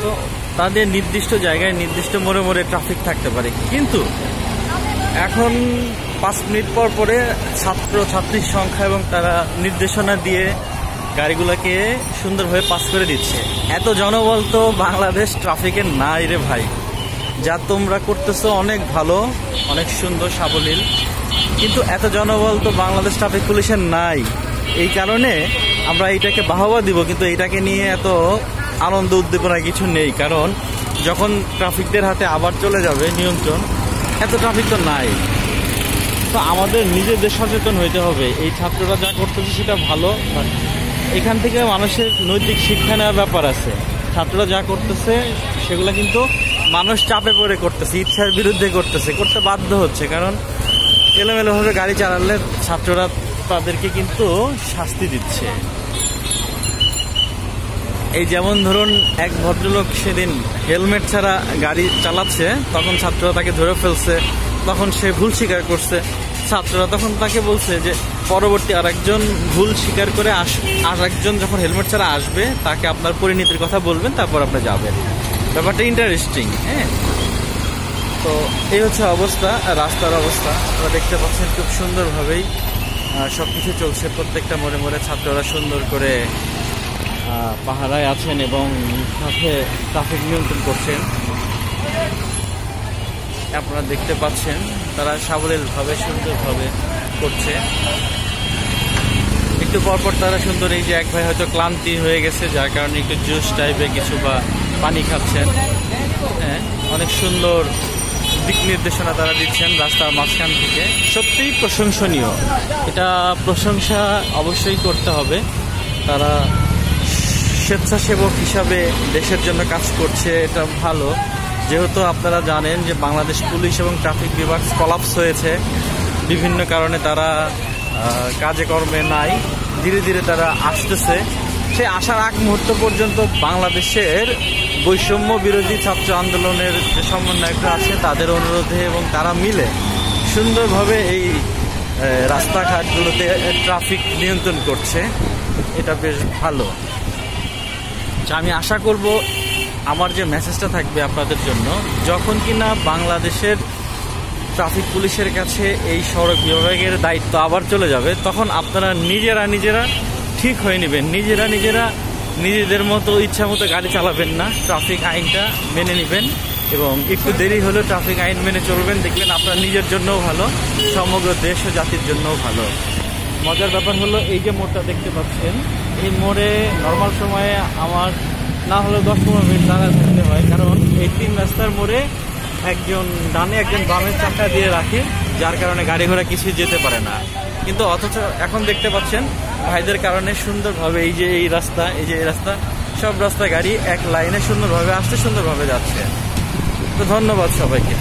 তো তাদের নির্দিষ্ট জায়গায় নির্দিষ্ট মোড়ে মোড়ে ট্রাফিক থাকতে পারে, কিন্তু এখন 5 মিনিট পর পরে ছাত্র ছাত্রীর সংখ্যা এবং তারা নির্দেশনা দিয়ে গাড়িগুলোকে সুন্দরভাবে পাস করে দিচ্ছে। এত জনবল তো বাংলাদেশ ট্রাফিকের নাই রে ভাই। যা তোমরা করতেছো অনেক ভালো, অনেক সুন্দর, সাবলীল, কিন্তু এত জনবল তো বাংলাদেশ ট্রাফিক পুলিশের নাই। এই কারণে আমরা এটাকে বাহবা দিব, কিন্তু এটাকে নিয়ে এত আনন্দ উদ্দীপনা কিছু নেই। কারণ যখন ট্রাফিকদের হাতে আবার চলে যাবে নিয়ন্ত্রণ, এত ট্রাফিক তো নাই। তো আমাদের নিজেদের সচেতন হইতে হবে। এই ছাত্ররা যা করতেছে সেটা ভালো, এখান থেকে মানুষের নৈতিক শিক্ষা নেওয়ার ব্যাপার আছে। ছাত্ররা যা করতেছে সেগুলো কিন্তু মানুষ চাপে পড়ে করতেছে, ইচ্ছার বিরুদ্ধে করতেছে, করতে বাধ্য হচ্ছে। কারণ এলোমেলোভাবে গাড়ি চালালে ছাত্ররা তাদেরকে কিন্তু শাস্তি দিচ্ছে। এই যেমন ধরুন, এক ভদ্রলোক সেদিন হেলমেট ছাড়া গাড়ি চালাচ্ছে, তখন ছাত্ররা তাকে ধরে ফেলছে, তখন সে ভুল স্বীকার করছে। ছাত্ররা তখন তাকে বলছে যে পরবর্তী আরেকজন ভুল স্বীকার করে আরেকজন যখন হেলমেট ছাড়া আসবে তাকে আপনার পরিণতির কথা বলবেন, তারপর আপনি যাবেন। ব্যাপারটা ইন্টারেস্টিং। হ্যাঁ, তো এই হচ্ছে অবস্থা, রাস্তার অবস্থা। আপনারা দেখতে পাচ্ছেন খুব সুন্দরভাবেই সব কিছু চলছে। প্রত্যেকটা মোড়ে মোড়ে ছাত্ররা সুন্দর করে পাহারায় আছেন এবং সাথে ট্রাফিক নিয়ন্ত্রণ করছেন। আপনারা দেখতে পাচ্ছেন তারা সাবলীলভাবে সুন্দরভাবে করছে। একটু পরপর তারা সুন্দর, এই যে এক ভাই হয়তো ক্লান্তি হয়ে গেছে, যার কারণে একটু জুস টাইপের কিছু বা পানি খাচ্ছেন। হ্যাঁ, অনেক সুন্দর দিক নির্দেশনা তারা দিচ্ছেন রাস্তার মাঝখান থেকে। সত্যিই প্রশংসনীয়, এটা প্রশংসা অবশ্যই করতে হবে। তারা স্বেচ্ছাসেবক হিসাবে দেশের জন্য কাজ করছে, এটা ভালো। যেহেতু আপনারা জানেন যে বাংলাদেশ পুলিশ এবং ট্রাফিক বিভাগ কলাপস হয়েছে, বিভিন্ন কারণে তারা কাজে কর্মে নাই। ধীরে ধীরে তারা আসতেছে। সে আসার আগ মুহূর্ত পর্যন্ত বাংলাদেশের বৈষম্য বিরোধী ছাত্র আন্দোলনের যে সমন্বয়করা আছে তাদের অনুরোধে এবং তারা মিলে সুন্দরভাবে এই রাস্তাঘাটগুলোতে ট্রাফিক নিয়ন্ত্রণ করছে। এটা বেশ ভালো। আমি আশা করব আমার যে মেসেজটা থাকবে আপনাদের জন্য, যখন কিনা বাংলাদেশের ট্রাফিক পুলিশের কাছে এই সড়ক বিভাগের দায়িত্ব আবার চলে যাবে, তখন আপনারা নিজেরা ঠিক হয়ে নেবেন। নিজেদের মতো ইচ্ছা মতো গাড়ি চালাবেন না, ট্রাফিক আইনটা মেনে নেবেন এবং একটু দেরি হলেও ট্রাফিক আইন মেনে চলবেন। দেখবেন আপনার নিজের জন্যও ভালো, সমগ্র দেশ ও জাতির জন্যও ভালো। মজার ব্যাপার হলো, এই যে মোড়টা দেখতে পাচ্ছেন, এই মোড়ে নর্মাল সময়ে আমার না হলে 10-15 মিনিট দাঁড়া থাকতে হয়। কারণ এই 3 রাস্তার মোড়ে একজন ডানে একজন বামে চাকা দিয়ে রাখে, যার কারণে গাড়ি ঘোড়া কিছুই যেতে পারে না। কিন্তু অথচ এখন দেখতে পাচ্ছেন ভাইদের কারণে সুন্দরভাবে এই যে এই রাস্তা সব রাস্তায় গাড়ি এক লাইনে সুন্দরভাবে আসছে, সুন্দরভাবে যাচ্ছে। তো ধন্যবাদ সবাইকে।